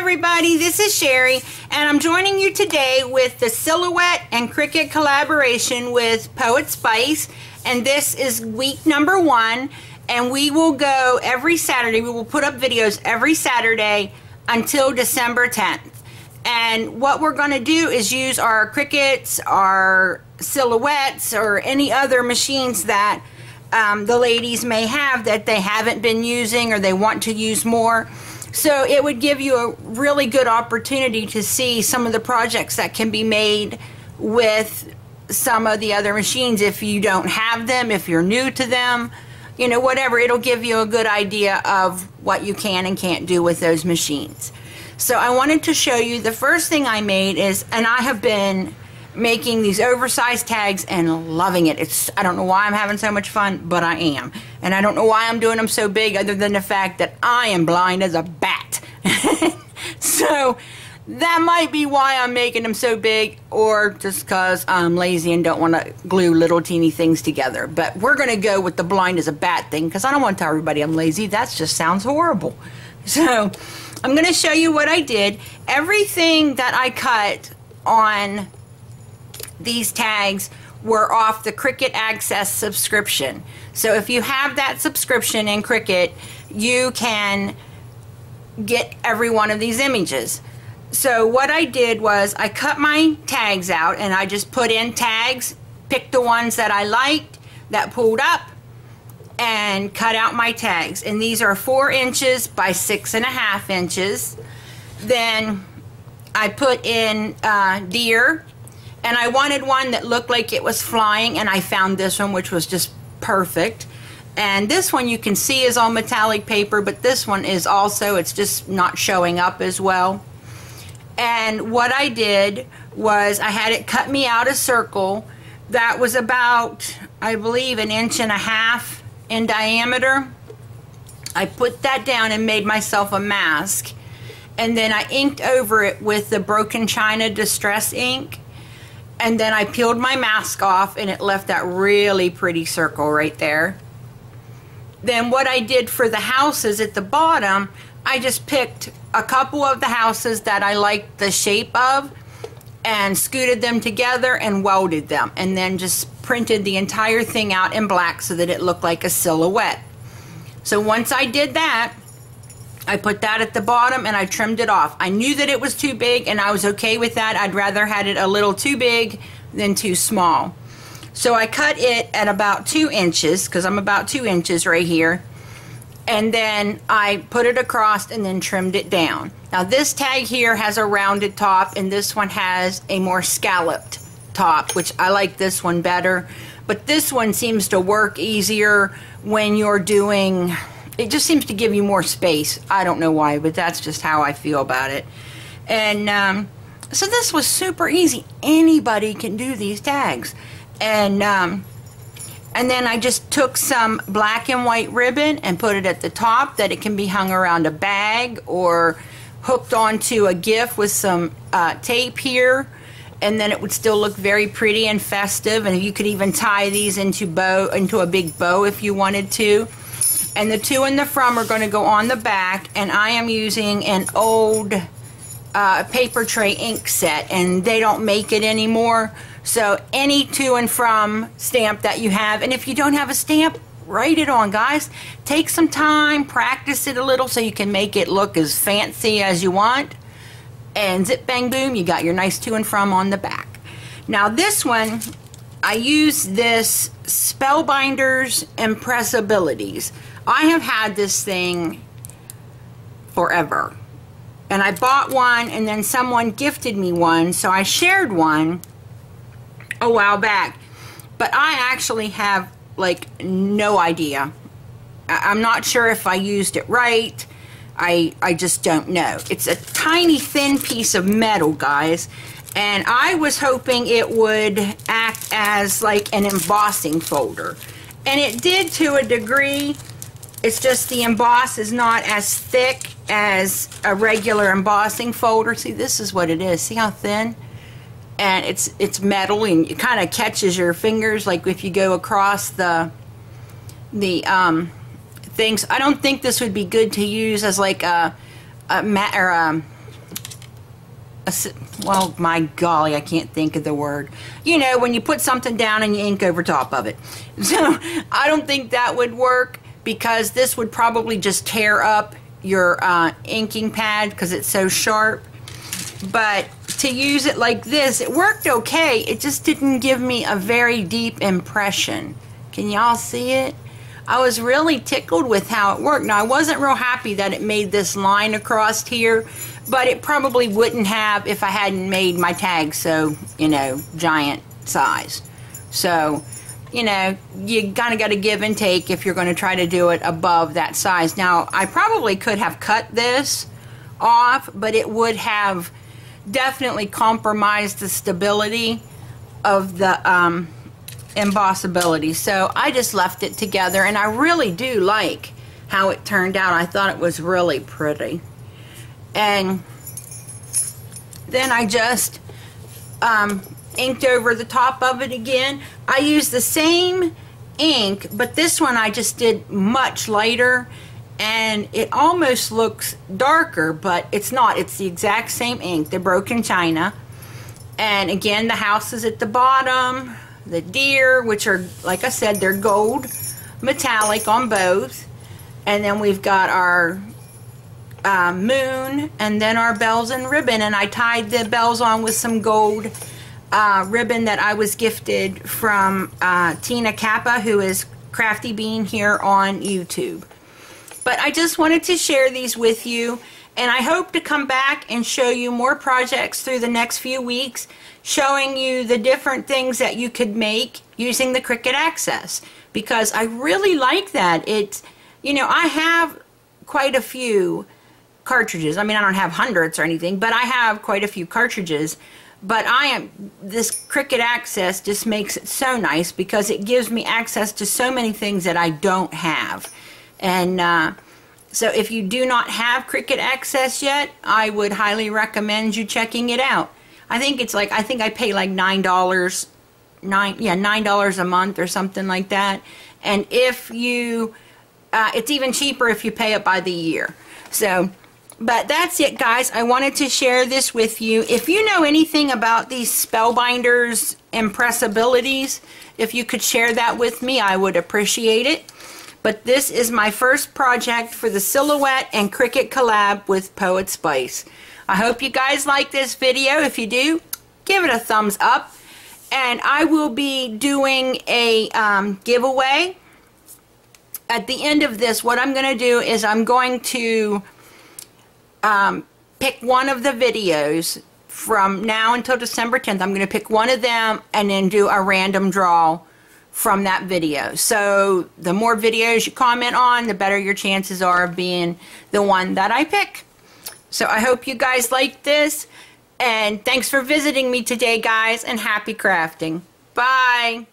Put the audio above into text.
everybody, this is Sherry, and I'm joining you today with the Silhouette and Cricut collaboration with PoetSpice, and this is week number 1, and we will go every Saturday. We will put up videos every Saturday until December 10th. And what we're going to do is use our Cricuts, our Silhouettes, or any other machines that the ladies may have that they haven't been using or they want to use more. So it would give you a really good opportunity to see some of the projects that can be made with some of the other machines. If you don't have them, if you're new to them, you know, whatever, it'll give you a good idea of what you can and can't do with those machines. So I wanted to show you, the first thing I made is, and I have been making these oversized tags and loving it. I don't know why I'm having so much fun, but I am. And I don't know why I'm doing them so big other than the fact that I am blind as a bat. So that might be why I'm making them so big, or just because I'm lazy and don't want to glue little teeny things together. But we're going to go with the blind as a bat thing because I don't want to tell everybody I'm lazy. That just sounds horrible. So I'm going to show you what I did. Everything that I cut on these tags were off the Cricut Access subscription. So if you have that subscription in Cricut, you can get every one of these images. So what I did was I cut my tags out and I just put in tags, picked the ones that I liked that pulled up, and cut out my tags. And these are 4 inches by 6.5 inches. Then I put in deer, and I wanted one that looked like it was flying, and I found this one, which was just perfect. And this one you can see is all metallic paper, but this one is also, it's just not showing up as well. And what I did was I had it cut me out a circle that was about, I believe, 1.5 inches in diameter. I put that down and made myself a mask, and then I inked over it with the Broken China Distress ink, and then I peeled my mask off and it left that really pretty circle right there. Then what I did for the houses at the bottom, I just picked a couple of the houses that I liked the shape of and scooted them together and welded them, and then just printed the entire thing out in black so that it looked like a silhouette. So once I did that, I put that at the bottom and I trimmed it off. I knew that it was too big and I was okay with that. I'd rather had it a little too big than too small. So I cut it at about 2 inches, because I'm about 2 inches right here. And then I put it across and then trimmed it down. Now this tag here has a rounded top and this one has a more scalloped top, which I like this one better. But this one seems to work easier when you're doing, it just seems to give you more space. I don't know why, but that's just how I feel about it. And so this was super easy. Anybody can do these tags. And then I just took some black and white ribbon and put it at the top that it can be hung around a bag or hooked onto a GIF with some tape here, and then it would still look very pretty and festive. And you could even tie these into a big bow if you wanted to. And the 2 in the front are going to go on the back, and I am using an old paper tray ink set, and they don't make it anymore. So any to and from stamp that you have, and if you don't have a stamp, write it on, guys. Take some time, practice it a little so you can make it look as fancy as you want, and zip bang boom, you got your nice to and from on the back. Now this one, I use this Spellbinders Impressibilities. I have had this thing forever, and I bought one and then someone gifted me one, so I shared one a while back, but I actually have like no idea. I'm not sure if I used it right. I just don't know. It's a tiny thin piece of metal, guys, and I was hoping it would act as like an embossing folder, and it did to a degree. It's just the emboss is not as thick as a regular embossing folder. See, this is what it is. See how thin? And it's metal, and it kind of catches your fingers like if you go across the things. I don't think this would be good to use as like a mat or well, my golly, I can't think of the word. You know, when you put something down and you ink over top of it. So I don't think that would work, because this would probably just tear up your inking pad because it's so sharp. But to use it like this, it worked okay. It just didn't give me a very deep impression. Can y'all see it? I was really tickled with how it worked. Now, I wasn't real happy that it made this line across here, but it probably wouldn't have if I hadn't made my tag so, you know, giant size. So, you know, you kind of got to give and take if you're going to try to do it above that size. Now, I probably could have cut this off, but it would have definitely compromised the stability of the embossability. So I just left it together, and I really do like how it turned out. I thought it was really pretty. And then I just inked over the top of it again. I used the same ink, but this one I just did much lighter, and it almost looks darker, but it's not. It's the exact same ink, the Broken China. And again, the house is at the bottom, the deer, which are, like I said, they're gold metallic on both. And then we've got our moon, and then our bells and ribbon. And I tied the bells on with some gold ribbon that I was gifted from Tina Kappa, who is Crafty Bean here on YouTube. But I just wanted to share these with you, and I hope to come back and show you more projects through the next few weeks, showing you the different things that you could make using the Cricut Access, because I really like that. It's, you know, I have quite a few cartridges. I mean, I don't have hundreds or anything, but I have quite a few cartridges. But this Cricut Access just makes it so nice, because it gives me access to so many things that I don't have. And so if you do not have Cricut Access yet, I would highly recommend you checking it out. I think it's like, I think I pay like $9 a month or something like that. And if you, it's even cheaper if you pay it by the year. So, but that's it, guys. I wanted to share this with you. If you know anything about these Spellbinders impressibilities, if you could share that with me, I would appreciate it. But this is my first project for the Silhouette and Cricut collab with PoetSpice. I hope you guys like this video. If you do, give it a thumbs up. And I will be doing a giveaway. At the end of this, what I'm going to do is I'm going to pick one of the videos from now until December 10th. I'm going to pick one of them and then do a random draw from that video. So the more videos you comment on, the better your chances are of being the one that I pick. So I hope you guys like this, and thanks for visiting me today, guys, and happy crafting. Bye.